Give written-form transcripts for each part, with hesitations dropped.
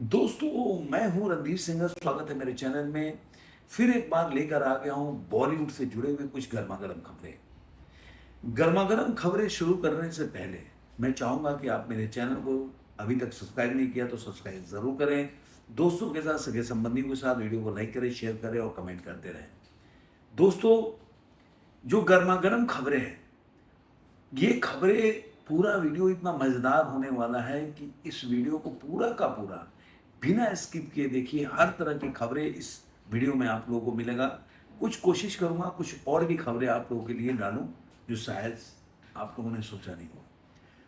दोस्तों, मैं हूं रणधीर सिंह। स्वागत है मेरे चैनल में। फिर एक बार लेकर आ गया हूं बॉलीवुड से जुड़े हुए कुछ गर्मा गर्म खबरें। गर्मा गर्म खबरें शुरू करने से पहले मैं चाहूंगा कि आप मेरे चैनल को अभी तक सब्सक्राइब नहीं किया तो सब्सक्राइब जरूर करें। दोस्तों के साथ, सगे संबंधियों के साथ वीडियो को लाइक करें, शेयर करें और कमेंट करते रहें। दोस्तों, जो गर्मा गर्म खबरें हैं, ये खबरें, पूरा वीडियो इतना मज़ेदार होने वाला है कि इस वीडियो को पूरा का पूरा बिना स्किप किए देखिए। हर तरह की खबरें इस वीडियो में आप लोगों को मिलेगा। कुछ कोशिश करूंगा कुछ और भी खबरें आप लोगों के लिए डालूं जो शायद आप लोगों ने सोचा नहीं हो।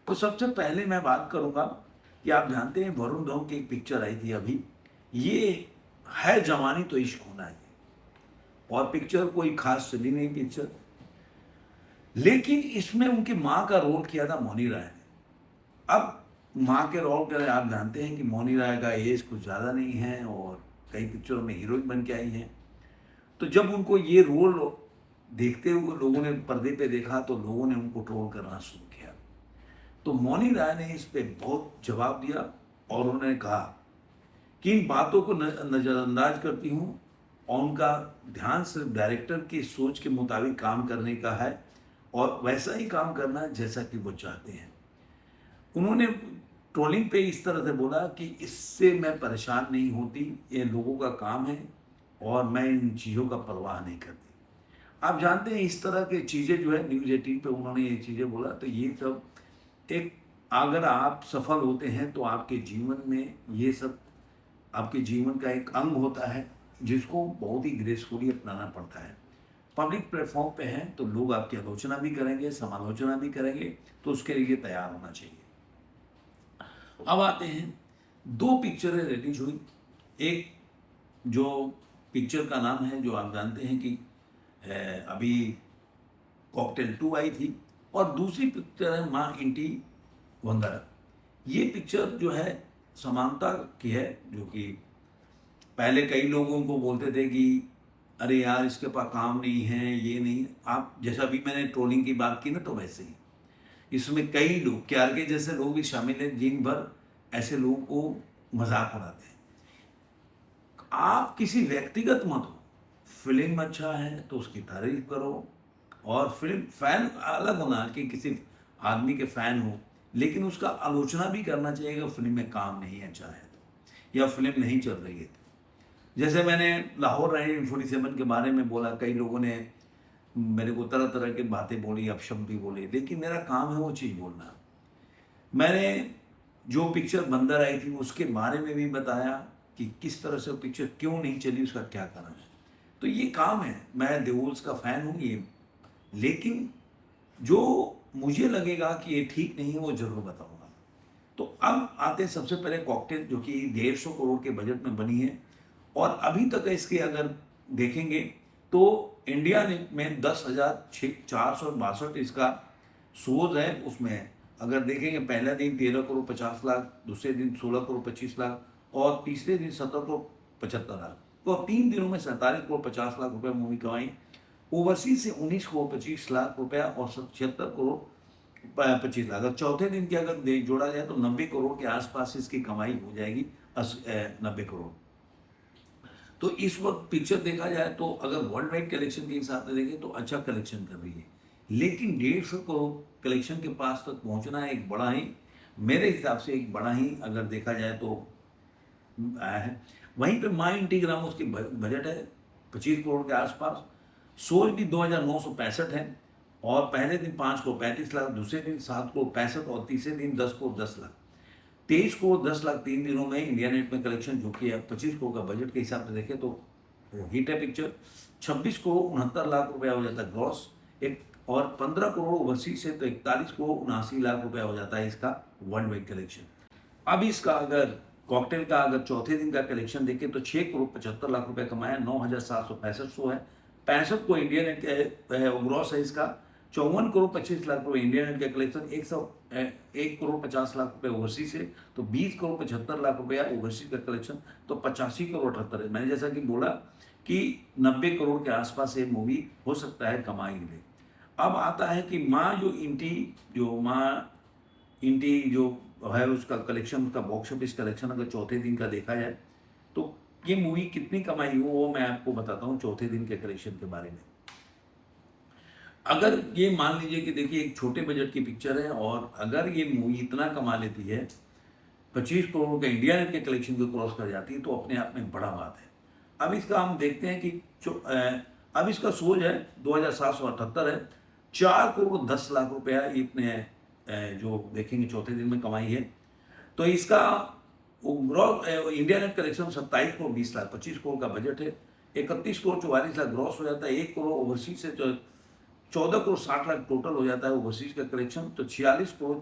तो सबसे पहले मैं बात करूंगा कि आप जानते हैं वरुण धवन की एक पिक्चर आई थी अभी, ये है जवानी तो इश्क होना है। और पिक्चर कोई खास चली नहीं पिक्चर, लेकिन इसमें उनकी माँ का रोल किया था मौनी राय ने। अब माँ के रोल के आप जानते हैं कि मौनी राय का एज कुछ ज़्यादा नहीं है और कई पिक्चरों में हीरोइन बन के आई हैं। तो जब उनको ये रोल देखते हुए लोगों ने पर्दे पे देखा तो लोगों ने उनको ट्रोल करना शुरू किया। तो मौनी राय ने इस पे बहुत जवाब दिया और उन्होंने कहा कि इन बातों को नज़रअंदाज करती हूँ और उनका ध्यान सिर्फ डायरेक्टर की सोच के मुताबिक काम करने का है और वैसा ही काम करना जैसा कि वो चाहते हैं। उन्होंने ट्रोलिंग पे इस तरह से बोला कि इससे मैं परेशान नहीं होती, ये लोगों का काम है और मैं इन चीज़ों का परवाह नहीं करती। आप जानते हैं इस तरह की चीज़ें जो है न्यूज़ 18 पे उन्होंने ये चीज़ें बोला। तो ये सब एक, अगर आप सफल होते हैं तो आपके जीवन में ये सब आपके जीवन का एक अंग होता है जिसको बहुत ही ग्रेसफुली अपनाना पड़ता है। पब्लिक प्लेटफॉर्म पे हैं तो लोग आपकी आलोचना भी करेंगे, समालोचना भी करेंगे, तो उसके लिए तैयार होना चाहिए। अब आते हैं, दो पिक्चरें रिलीज हुई। एक जो पिक्चर का नाम है, जो आप जानते हैं कि अभी कॉकटेल 2 आई थी, और दूसरी पिक्चर है माँ इंटी वंगारा। ये पिक्चर जो है समानता की है, जो कि पहले कई लोगों को बोलते थे कि अरे यार इसके पास काम नहीं है, ये नहीं। आप जैसा अभी मैंने ट्रोलिंग की बात की ना, तो वैसे ही इसमें कई लोग, क्यार के जैसे लोग भी शामिल हैं, दिन भर ऐसे लोगों को मजाक उड़ाते हैं। आप किसी व्यक्तिगत मत हो, फिल्म अच्छा है तो उसकी तारीफ करो। और फिल्म फैन अलग होना कि किसी आदमी के फैन हो, लेकिन उसका आलोचना भी करना चाहिए कि फिल्म में काम नहीं अच्छा है तो, या फिल्म नहीं चल रही है तो। जैसे मैंने लाहौर 1947 के बारे में बोला, कई लोगों ने मेरे को तरह तरह की बातें बोली, अपशब्द भी बोले, लेकिन मेरा काम है वो चीज़ बोलना। मैंने जो पिक्चर बंदर आई थी उसके बारे में भी बताया कि किस तरह से वो पिक्चर क्यों नहीं चली, उसका क्या कारण है। तो ये काम है, मैं देओल्स का फ़ैन हूँ ये, लेकिन जो मुझे लगेगा कि ये ठीक नहीं है वो ज़रूर बताऊँगा। तो अब आते हैं सबसे पहले कॉकटेल, जो कि 150 करोड़ के बजट में बनी है। और अभी तक इसके अगर देखेंगे तो इंडिया ने में 10,462 इसका शोज है। उसमें अगर देखेंगे, पहला दिन 13 करोड़ 50 लाख, दूसरे दिन 16 करोड़ 25 लाख और तीसरे दिन 17 करोड़ 75 लाख। तो 3 दिनों में 47 करोड़ 50 लाख रुपए मूवी कमाई। ओवरसीज से 19 करोड़ 25 लाख रुपया और 76 करोड़ 25 लाख। अगर चौथे दिन की अगर जोड़ा जाए तो 90 करोड़ के आसपास इसकी कमाई हो जाएगी। 90 करोड़। तो इस वक्त पिक्चर देखा जाए तो अगर वर्ल्ड वाइड कलेक्शन के हिसाब से देखें तो अच्छा कलेक्शन कर रही है, लेकिन 150 करोड़ कलेक्शन के पास तक पहुंचना एक बड़ा ही, मेरे हिसाब से एक बड़ा ही अगर देखा जाए तो आया है। वहीं पे माई इंटीग्राम उसकी बजट है 25 करोड़ के आसपास। सोच भी 2,965 है और पहले दिन 5 करोड़ 35 लाख, दूसरे दिन 7 करोड़ 65 और तीसरे दिन 10 करोड़ 10 लाख। 23 करोड़ 10 लाख 3 दिनों में इंडिया नेट में कलेक्शन, जो कि 25 करोड़ का बजट के हिसाब से देखें तो हिट है पिक्चर। 26 करोड़ 69 लाख रुपया हो जाता है ग्रॉस एक, और 15 करोड़ ओवरसीज से तो 41 करोड़ 79 लाख रुपया हो जाता है इसका वर्ल्ड वाइड कलेक्शन। अब इसका अगर कॉकटेल का अगर चौथे दिन का कलेक्शन देखें तो 6 करोड़ 75 लाख रुपया कमाया, 9,765 शो है। 65 को इंडिया नेट का ग्रॉस है इसका। 54 करोड़ 25 लाख रुपये इंडिया नेट का कलेक्शन, 1 करोड़ 50 लाख रुपये ओवरसीज से, तो 20 करोड़ 75 लाख रुपया ओवरसीज का कलेक्शन, तो 85 करोड़ 78 है। मैंने जैसा कि बोला कि 90 करोड़ के आसपास ये मूवी हो सकता है कमाई ले। अब आता है कि माँ इंटी जो है उसका कलेक्शन, उसका बॉक्स ऑफिस कलेक्शन अगर चौथे दिन का देखा जाए तो ये मूवी कितनी कमाई हो वो मैं आपको बताता हूँ चौथे दिन के कलेक्शन के बारे में। अगर ये मान लीजिए कि देखिए एक छोटे बजट की पिक्चर है और अगर ये मूवी इतना कमा लेती है 25 करोड़ का इंडिया नेट के कलेक्शन को क्रॉस कर जाती है तो अपने आप में बड़ा बात है। अब इसका हम देखते हैं कि अब इसका सोच है 2778 है, 4 करोड़ 10 लाख रुपया इतने जो देखेंगे चौथे दिन में कमाई है। तो इसका India net collection 27 crore 20 lakh, 25 crore का बजट है, 31 करोड़ 44 लाख ग्रॉस हो जाता है, 1 करोड़ ओवरसीज से 14 करोड़ 60 लाख टोटल हो जाता है ओवरसीज का कलेक्शन, तो 46 करोड़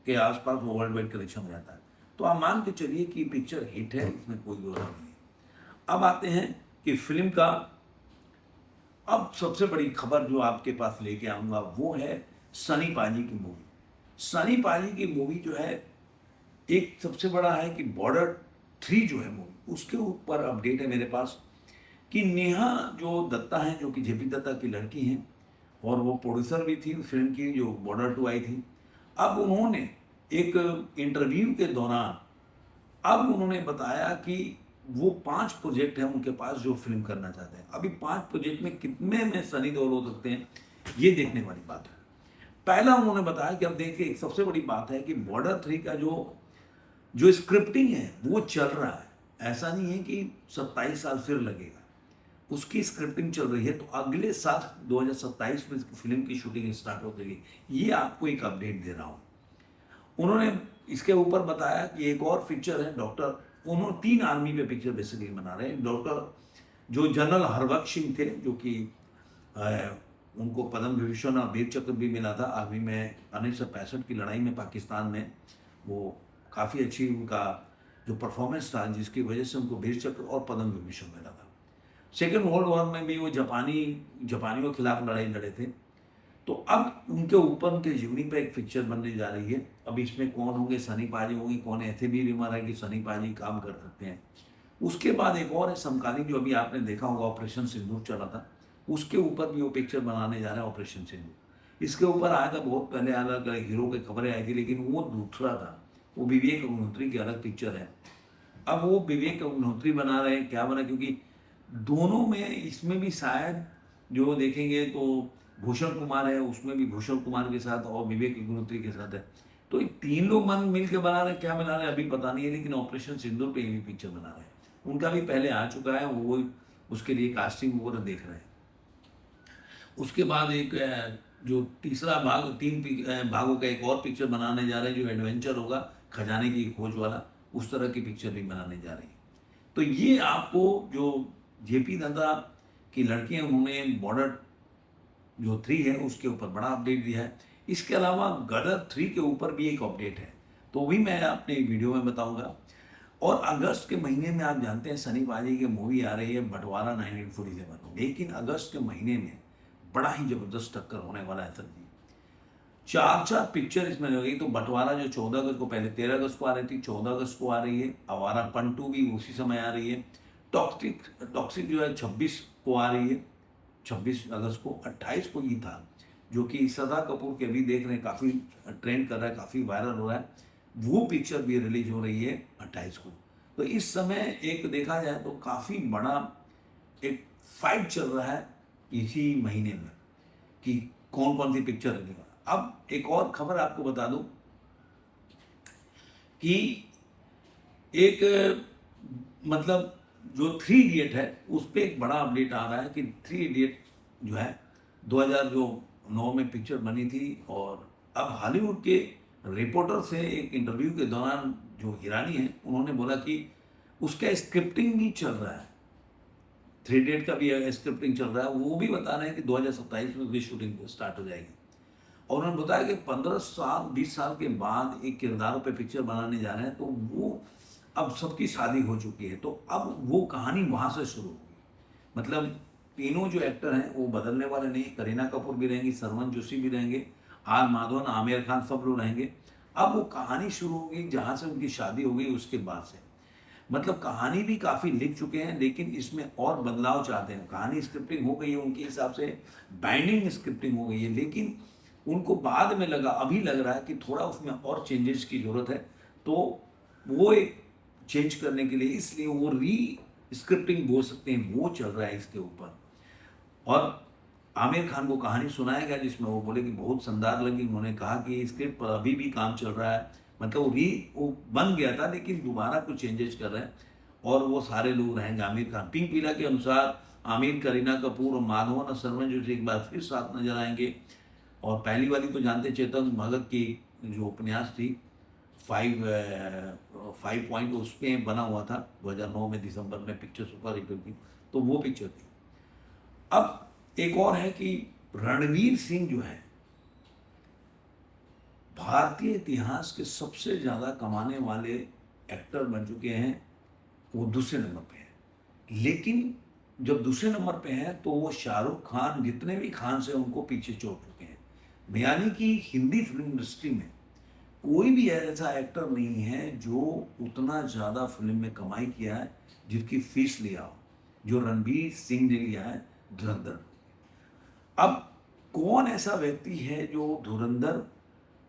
के आसपास वो वर्ल्ड वाइड कलेक्शन हो जाता है। तो आप मान के चलिए कि पिक्चर हिट है, इसमें कोई दो राय नहीं है। अब आते हैं कि फिल्म का अब सबसे बड़ी खबर जो आपके पास लेके आऊंगा वो है सनी पाजी की मूवी। सनी पाजी की मूवी जो है एक सबसे बड़ा है कि बॉर्डर 3 जो है मूवी उसके ऊपर अपडेट है मेरे पास कि नेहा जो दत्ता है जो कि जेपी दत्ता की लड़की हैं और वो प्रोड्यूसर भी थी फिल्म की जो बॉर्डर 2 आई थी। अब उन्होंने एक इंटरव्यू के दौरान अब उन्होंने बताया कि वो 5 प्रोजेक्ट हैं उनके पास जो फिल्म करना चाहते हैं। अभी 5 प्रोजेक्ट में कितने में सनी देओल हो सकते हैं ये देखने वाली बात है। पहला उन्होंने बताया कि अब देखिए एक सबसे बड़ी बात है कि बॉर्डर 3 का जो स्क्रिप्टिंग है वो चल रहा है। ऐसा नहीं है कि 27 साल फिर लगेगा, उसकी स्क्रिप्टिंग चल रही है। तो अगले साल 2027 में फिल्म की शूटिंग स्टार्ट हो जाएगी। ये आपको एक अपडेट दे रहा हूँ। उन्होंने इसके ऊपर बताया कि एक और पिक्चर है डॉक्टर, उन्होंने 3 आर्मी पे पिक्चर बेसिकली बना रहे हैं। डॉक्टर जो जनरल हरबख्श सिंह थे जो कि उनको पद्म विभूषण और वीर चक्र भी मिला था आर्मी में 1965 की लड़ाई में पाकिस्तान में। वो काफ़ी अच्छी उनका जो परफॉर्मेंस था जिसकी वजह से उनको वीर चक्र और पद्म विभूषण मिला था। सेकेंड वर्ल्ड वॉर में भी वो जापानियों के खिलाफ लड़ाई लड़े थे। तो अब उनके ऊपर उनके जीवनी पे एक पिक्चर बनने जा रही है। अब इसमें कौन होंगे, सनी पाजी होंगे, कौन ऐसे भी रिमर है कि सनी पाजी काम कर सकते हैं। उसके बाद एक और है समकालीन जो अभी आपने देखा होगा ऑपरेशन सिंदूर चला था, उसके ऊपर भी वो पिक्चर बनाने जा रहे हैं ऑपरेशन सिंदूर। इसके ऊपर आया था बहुत पहले अलग अलग हीरो की खबरें आई थी लेकिन वो दूसरा था, वो विवेक अग्निहोत्री की अलग पिक्चर है। अब वो विवेक अग्निहोत्री बना रहे हैं, क्या बना, क्योंकि दोनों में इसमें भी शायद जो देखेंगे तो भूषण कुमार है, उसमें भी भूषण कुमार के साथ और विवेक अग्निहोत्री के साथ है। तो ये 3 लोग मन मिल के बना रहे हैं, क्या बना रहे हैं अभी पता नहीं है, लेकिन ऑपरेशन सिंदूर पे भी पिक्चर बना रहे हैं। उनका भी पहले आ चुका है, वो उसके लिए कास्टिंग वगैरह देख रहे हैं। उसके बाद एक जो तीसरा भाग 3 भागों का एक और पिक्चर बनाने जा रहे हैं जो एडवेंचर होगा, खजाने की खोज वाला, उस तरह की पिक्चर भी बनाने जा रही है। तो ये आपको जो जेपी दत्ता की लड़की है उन्होंने बॉर्डर जो 3 है उसके ऊपर बड़ा अपडेट दिया है। इसके अलावा गदर 3 के ऊपर भी एक अपडेट है, तो भी मैं अपने वीडियो में बताऊंगा। और अगस्त के महीने में आप जानते हैं सनी पाजी की मूवी आ रही है बंटवारा 1947, लेकिन अगस्त के महीने में बड़ा ही जबरदस्त टक्कर होने वाला है सर जी। 4 पिक्चर इसमें हो गई। तो बंटवारा जो 14 अगस्त को, पहले 13 अगस्त को आ रही थी, 14 अगस्त को आ रही है। आवारा पंटू भी उसी समय आ रही है। टॉक्सिक जो है 26 को आ रही है, 26 अगस्त को। 28 को ये था जो कि श्रद्धा कपूर के भी देख रहे हैं, काफ़ी ट्रेंड कर रहा है, काफ़ी वायरल हो रहा है, वो पिक्चर भी रिलीज हो रही है 28 को। तो इस समय एक देखा जाए तो काफ़ी बड़ा एक फाइट चल रहा है इसी महीने में कि कौन कौन सी पिक्चर लगेगा। अब एक और खबर आपको बता दूं कि एक मतलब जो 3 इडियट है उस पर एक बड़ा अपडेट आ रहा है कि 3 इडियट जो है 2009 में पिक्चर बनी थी। और अब हॉलीवुड के रिपोर्टर से एक इंटरव्यू के दौरान जो हिरानी है उन्होंने बोला कि उसका स्क्रिप्टिंग भी चल रहा है, 3 इडियट का भी स्क्रिप्टिंग चल रहा है। वो भी बता रहे हैं कि 2027 में भी शूटिंग स्टार्ट हो जाएगी। और उन्होंने बताया कि 15 साल 20 साल के बाद एक किरदारों पे पिक्चर बनाने जा रहे हैं। तो वो अब सबकी शादी हो चुकी है, तो अब वो कहानी वहाँ से शुरू होगी। मतलब तीनों जो एक्टर हैं वो बदलने वाले नहीं, करीना कपूर भी रहेंगी, सरवन जोशी भी रहेंगे, आर माधवन, आमिर खान, सब लोग रहेंगे। अब वो कहानी शुरू होगी जहाँ से उनकी शादी हो गई उसके बाद से। मतलब कहानी भी काफ़ी लिख चुके हैं लेकिन इसमें और बदलाव चाहते हैं। कहानी स्क्रिप्टिंग हो गई है उनके हिसाब से, बाइंडिंग स्क्रिप्टिंग हो गई है, लेकिन उनको बाद में लगा, अभी लग रहा है कि थोड़ा उसमें और चेंजेस की ज़रूरत है। तो वो एक चेंज करने के लिए, इसलिए वो री स्क्रिप्टिंग बोल सकते हैं, वो चल रहा है इसके ऊपर। और आमिर खान को कहानी सुनाया गया जिसमें वो बोले कि बहुत शानदार लगी। उन्होंने कहा कि स्क्रिप्ट पर अभी भी काम चल रहा है, मतलब वो बन गया था लेकिन दोबारा कुछ चेंजेस कर रहे हैं और वो सारे लोग रहेंगे। आमिर खान, पिंक पीला के अनुसार आमिर, करीना कपूर और माधवन और सरवन जो एक बार फिर साथ नजर आएंगे। और पहली वाली तो जानते, चेतन भगत की जो उपन्यास थी 5 पॉइंट, उस पर बना हुआ था 2009 में दिसंबर में, पिक्चर सुपर हिट हुई थी, तो वो पिक्चर थी। अब एक और है कि रणवीर सिंह जो है भारतीय इतिहास के सबसे ज्यादा कमाने वाले एक्टर बन चुके हैं, वो दूसरे नंबर पे है। लेकिन जब दूसरे नंबर पे है तो वो शाहरुख खान, जितने भी खान से उनको पीछे छोड़ चुके हैं। यानी कि हिंदी फिल्म इंडस्ट्री में कोई भी ऐसा एक्टर नहीं है जो उतना ज़्यादा फिल्म में कमाई किया है, जिसकी फीस लिया हो, जो रणवीर सिंह ने लिया है धुरंधर। अब कौन ऐसा व्यक्ति है जो धुरंधर,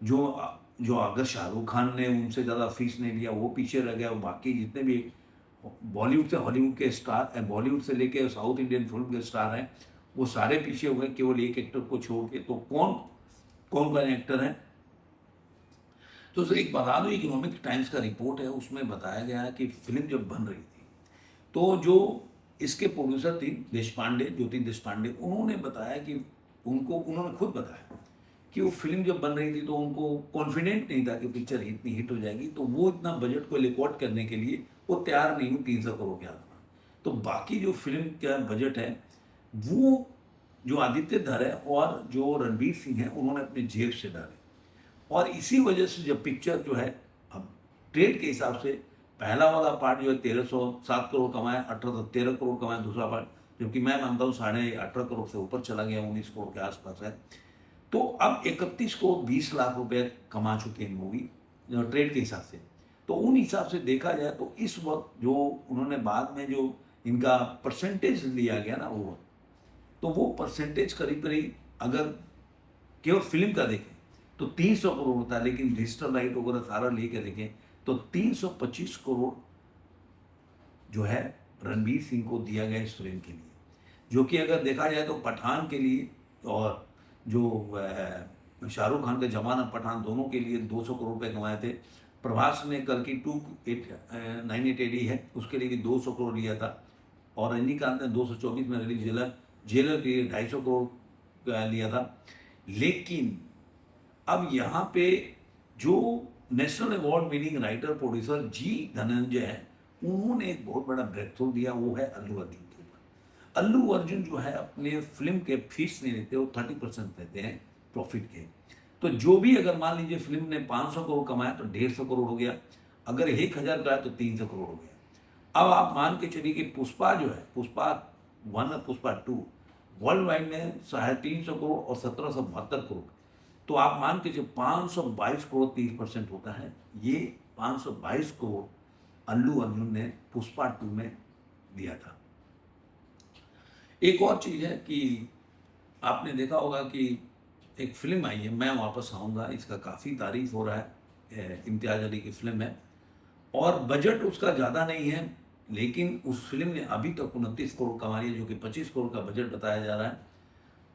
जो जो अगर शाहरुख खान ने उनसे ज़्यादा फीस नहीं लिया, वो पीछे रह गया, और बाकी जितने भी बॉलीवुड से हॉलीवुड के स्टार, बॉलीवुड से लेके साउथ इंडियन फिल्म के स्टार हैं, वो सारे पीछे हुए केवल एक एक्टर को छोड़ के। तो कौन कौन कौन एक्टर हैं? तो सर एक बता दो, इकोनॉमिक टाइम्स का रिपोर्ट है, उसमें बताया गया है कि फिल्म जब बन रही थी तो जो इसके प्रोड्यूसर थी देशपांडे, ज्योति देशपांडे, उन्होंने बताया कि उन्होंने खुद बताया कि वो फिल्म जब बन रही थी तो उनको कॉन्फिडेंट नहीं था कि पिक्चर इतनी हिट हो जाएगी, तो वो इतना बजट को रिकॉर्ड करने के लिए वो तैयार नहीं हुई 300 करोड़ के आसपास। तो बाकी जो फिल्म का बजट है वो जो आदित्य धर है और जो रणवीर सिंह है उन्होंने अपने जेब से डाले, और इसी वजह से जब पिक्चर जो है, अब ट्रेड के हिसाब से पहला वाला पार्ट जो है 1307 करोड़ कमाया, 13 करोड़ कमाया दूसरा पार्ट, जबकि मैं मानता हूँ 18.5 करोड़ से ऊपर चला गया, 19 करोड़ के आसपास है। तो अब 31 को 20 लाख रुपए कमा चुके हैं मूवी ट्रेड के हिसाब से। तो उन हिसाब से देखा जाए तो इस वक्त जो उन्होंने बाद में जो इनका परसेंटेज लिया गया ना, तो वो परसेंटेज करीब करीब अगर केवल फिल्म का देखें तो 300 करोड़ होता है, लेकिन डिजिटल राइट वगैरह सारा लेके देखें तो 325 करोड़ जो है रणवीर सिंह को दिया गया इस फिल्म के लिए, जो कि अगर देखा जाए तो पठान के लिए और जो शाहरुख खान का जवान और पठान दोनों के लिए 200 करोड़ रुपए कमाए थे। प्रभास ने कल की 9880 है उसके लिए भी 200 करोड़ लिया था, और रजनीकांत ने 224 में रिलीज जेलर के लिए 250 करोड़ लिया था। लेकिन अब यहाँ पे जो national award winning writer producer ji Dhananjay है, उन्होंने एक बहुत बड़ा ब्रेक थ्रू दिया, वो है अल्लू अर्जुन के ऊपर। अल्लू अर्जुन जो है अपने फिल्म के फीस नहीं लेते, वो 30% लेते हैं प्रॉफिट के। तो जो भी अगर मान लीजिए फिल्म ने 500 करोड़ कमाया तो 150 करोड़ हो गया, अगर 1000 का है तो 300 करोड़ हो गया। अब आप मान के चलिए कि पुष्पा जो है, पुष्पा 1 और पुष्पा 2 वर्ल्ड वाइड में 350 करोड़ और 1772 करोड़, तो आप मान के चलिए 522 करोड़ 30% होता है। ये 522 करोड़ अल्लू अर्जुन ने पुष्पा 2 में दिया था। एक और चीज़ है कि आपने देखा होगा कि एक फिल्म आई है मैं वापस आऊँगा, इसका काफ़ी तारीफ हो रहा है, इम्तियाज़ अली की फिल्म है और बजट उसका ज़्यादा नहीं है, लेकिन उस फिल्म ने अभी तक 29 करोड़ कमा लिया, जो कि 25 करोड़ का बजट बताया जा रहा है।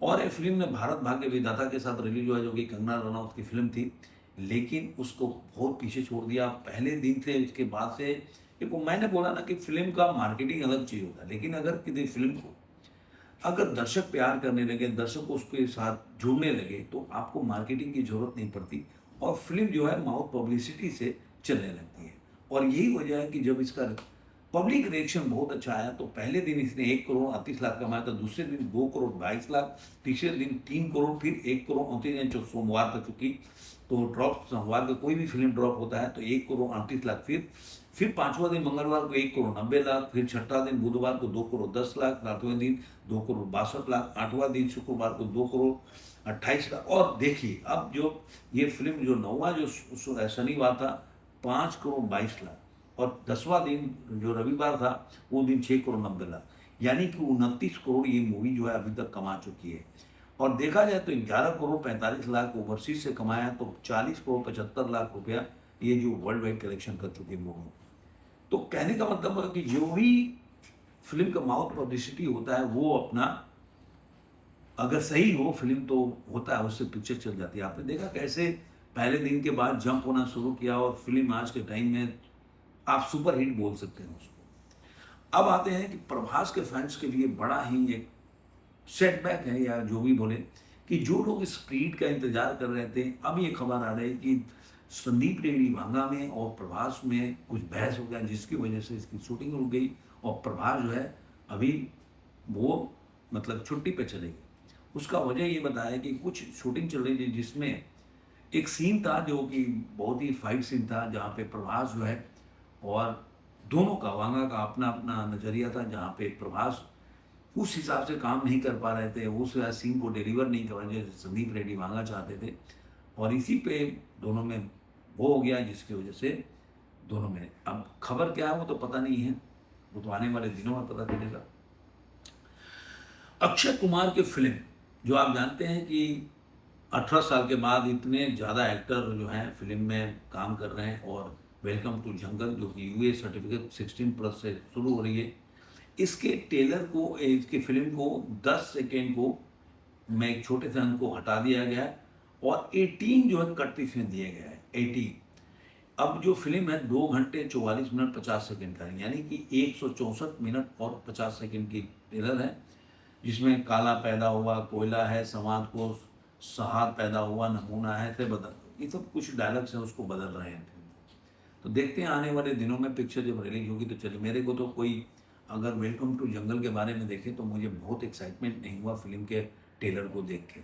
और ये फिल्म ने भारत भाग्य विधाता के साथ रिलीज हुआ, जो कि कंगना रनौत की फिल्म थी, लेकिन उसको बहुत पीछे छोड़ दिया पहले दिन से। इसके बाद से देखो, मैंने बोला ना कि फिल्म का मार्केटिंग अलग चीज़ होता है, लेकिन अगर किसी फिल्म को अगर दर्शक प्यार करने लगे, दर्शक उसके साथ जुड़ने लगे, तो आपको मार्केटिंग की जरूरत नहीं पड़ती और फिल्म जो है माउथ पब्लिसिटी से चलने लगती है। और यही वजह है कि जब इसका पब्लिक रिएक्शन बहुत अच्छा आया तो पहले दिन इसने 1 करोड़ 38 लाख कमाया, तो दूसरे दिन 2 करोड़ 22 लाख, तीसरे दिन 3 करोड़, फिर 1 करोड़ 29 दिन जो सोमवार तक चुकी। तो ड्रॉप सोमवार का कोई भी फिल्म ड्रॉप होता है तो 1 करोड़ 38 लाख, फिर पांचवां दिन मंगलवार को 1 करोड़ 90 लाख, फिर छठा दिन बुधवार को 2 करोड़ 10 लाख, सातवें दिन 2 करोड़ 62 लाख, आठवां दिन शुक्रवार को 2 करोड़ 28 लाख। और देखिए अब जो ये फिल्म जो 9वां जो शनिवार था 5 करोड़ 22 लाख, और 10वां दिन जो रविवार था वो दिन 6 करोड़ 90 लाख, यानी कि 29 करोड़ ये मूवी जो है अभी तक कमा चुकी है। और देखा जाए तो 11 करोड़ 45 लाख ओवरसीज से कमाया, तो 40 करोड़ 75 लाख रुपया ये जो वर्ल्ड वाइड कलेक्शन कर चुकी है मूवी। तो कहने का मतलब है कि जो भी फिल्म का माउथ पब्लिसिटी होता है वो अपना, अगर सही हो फिल्म तो होता है, उससे पिक्चर चल जाती है। आपने देखा कैसे पहले दिन के बाद जंप होना शुरू किया और फिल्म आज के टाइम में आप सुपर हिट बोल सकते हैं उसको। अब आते हैं कि प्रभास के फैंस के लिए बड़ा ही एक सेटबैक है, या जो भी बोले, कि जो लोग स्प्रीड का इंतजार कर रहे थे, अब ये खबर आ रही है कि संदीप रेड्डी भांगा में और प्रभास में कुछ बहस हो गया, जिसकी वजह से इसकी शूटिंग रुक गई और प्रभास जो है अभी वो मतलब छुट्टी पे चले गए। उसका वजह ये बताया कि कुछ शूटिंग चल रही थी जिसमें एक सीन था जो कि बहुत ही फाइट सीन था, जहाँ पे प्रभास जो है और दोनों का, वांगा का अपना अपना नज़रिया था, जहाँ पे प्रभास उस हिसाब से काम नहीं कर पा रहे थे, उस सीन को डिलीवर नहीं कर रहे जैसे संदीप रेड्डी वांगा चाहते थे, और इसी पे दोनों में वो हो गया, जिसकी वजह से दोनों में अब खबर क्या है वो तो पता नहीं है, वो तो आने वाले दिनों में पता चलेगा। अक्षय कुमार की फिल्म, जो आप जानते हैं कि 18 साल के बाद इतने ज़्यादा एक्टर जो हैं फिल्म में काम कर रहे हैं, और वेलकम टू जंगल जो कि यूए सर्टिफिकेट 16+ से शुरू हो रही है, इसके टेलर को, इसकी फिल्म को 10 सेकेंड को में एक छोटे से अंक को हटा दिया गया है और 18 जो है कट इसमें दिए गए हैं, 18। अब जो फिल्म है 2 घंटे 44 मिनट 50 सेकेंड का है, यानी कि 164 मिनट और 50 सेकेंड की टेलर है, जिसमें काला पैदा हुआ, कोयला है, समाज को सहाद पैदा हुआ, नमूना है से बदल, ये सब कुछ डायलॉग्स हैं उसको बदल रहे हैं फिल्म को। तो देखते हैं आने वाले दिनों में पिक्चर जब रिलीज होगी तो चलिए। मेरे को तो कोई, अगर वेलकम टू जंगल के बारे में देखें तो मुझे बहुत एक्साइटमेंट नहीं हुआ फिल्म के ट्रेलर को देख के।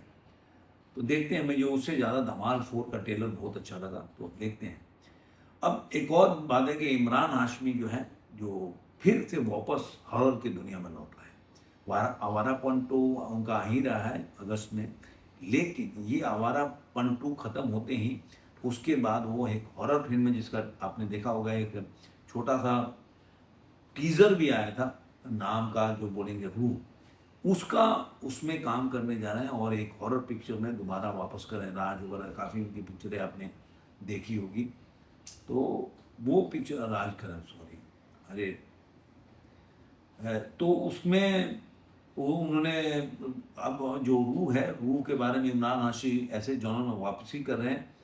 तो देखते हैं, मुझे उससे ज़्यादा धमाल 4 का ट्रेलर बहुत अच्छा लगा, तो देखते हैं। अब एक और बात है कि इमरान हाशमी जो है, जो फिर से वापस हॉरर की दुनिया में लौट रहा है। आवारापन 2 उनका आ ही रहा है अगस्त में, लेकिन ये आवारापन 2 खत्म होते ही उसके बाद वो एक हॉरर फिल्म है जिसका आपने देखा होगा, एक छोटा सा टीजर भी आया था नाम का, जो बोलेंगे रूह, उसका उसमें काम करने जा रहे हैं और एक हॉरर पिक्चर में दोबारा वापस कर रहे हैं। राज वगैरह काफ़ी उनकी पिक्चरें आपने देखी होगी, तो वो पिक्चर राज करण, सॉरी, अरे तो उसमें वो उन्होंने, अब जो रूह है, रूह के बारे में इमरान हाशमी ऐसे जॉनर में वापसी कर रहे हैं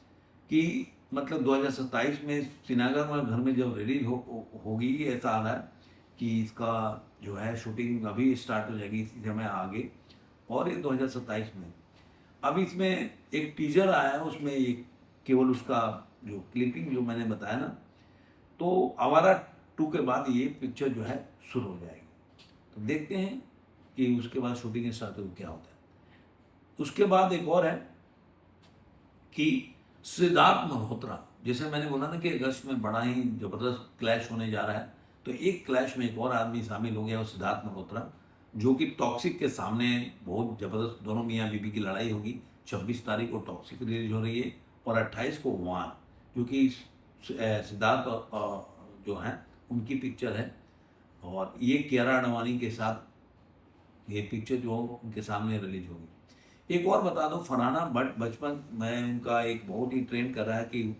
कि मतलब 2027 में श्रीनगर में घर में जब रिलीज होगी, ऐसा आ रहा है कि इसका जो है शूटिंग अभी स्टार्ट हो जाएगी इसी समय आगे, और ये 2027 में। अब इसमें एक टीजर आया है, उसमें एक केवल उसका जो क्लिपिंग जो मैंने बताया ना, तो आवारा 2 के बाद ये पिक्चर जो है शुरू हो जाएगी। तो देखते हैं कि उसके बाद शूटिंग स्टार्ट हो क्या होता है। उसके बाद एक और है कि सिद्धार्थ मल्होत्रा, जैसे मैंने बोला ना कि अगस्त में बड़ा ही ज़बरदस्त क्लैश होने जा रहा है, तो एक क्लैश में एक और आदमी शामिल हो गया, और सिद्धार्थ मल्होत्रा, जो कि टॉक्सिक के सामने बहुत ज़बरदस्त दोनों मियाँ बीवी की लड़ाई होगी। 26 तारीख को टॉक्सिक रिलीज हो रही है और 28 को वान, जो कि सिद्धार्थ जो हैं उनकी पिक्चर है, और ये कियारा आडवाणी के साथ ये पिक्चर जो उनके सामने रिलीज होगी। एक और बता दो, फरहाना भट्ट बचपन में उनका एक बहुत ही ट्रेंड कर रहा है कि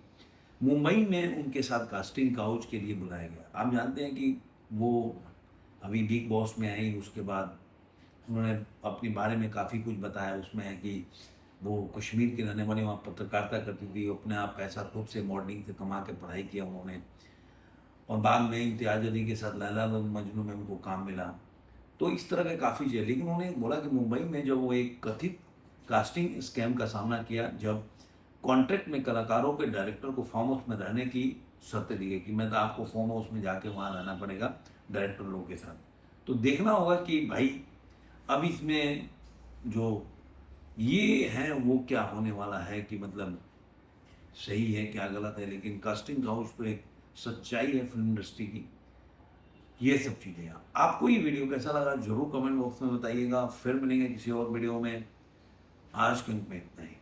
मुंबई में उनके साथ कास्टिंग काउच के लिए बुलाया गया। आप जानते हैं कि वो अभी बिग बॉस में आई, उसके बाद उन्होंने अपने बारे में काफ़ी कुछ बताया, उसमें है कि वो कश्मीर की रहने वाली, वहाँ पत्रकारिता करती थी, अपने आप पैसा खुद से मॉडलिंग से कमा के पढ़ाई किया उन्होंने, और बाद में इम्तियाज़ अली के साथ लैला मजनू में उनको काम मिला। तो इस तरह के काफ़ी चीज़ें, लेकिन उन्होंने बोला कि मुंबई में जब वो एक कथित कास्टिंग स्कैम का सामना किया, जब कॉन्ट्रैक्ट में कलाकारों के डायरेक्टर को फार्म हाउस में रहने की शर्तें दी गई कि मैं तो आपको फार्म हाउस में जाके वहाँ रहना पड़ेगा डायरेक्टर लोगों के साथ। तो देखना होगा कि भाई अब इसमें जो ये है वो क्या होने वाला है, कि मतलब सही है क्या गलत है, लेकिन कास्टिंग हाउस तो एक सच्चाई है फिल्म इंडस्ट्री की। ये सब चीज़ें हैं। आपको ये वीडियो कैसा लगा जरूर कमेंट बॉक्स में बताइएगा। फिर मिलेंगे किसी और वीडियो में। आज के अंक में इतना ही।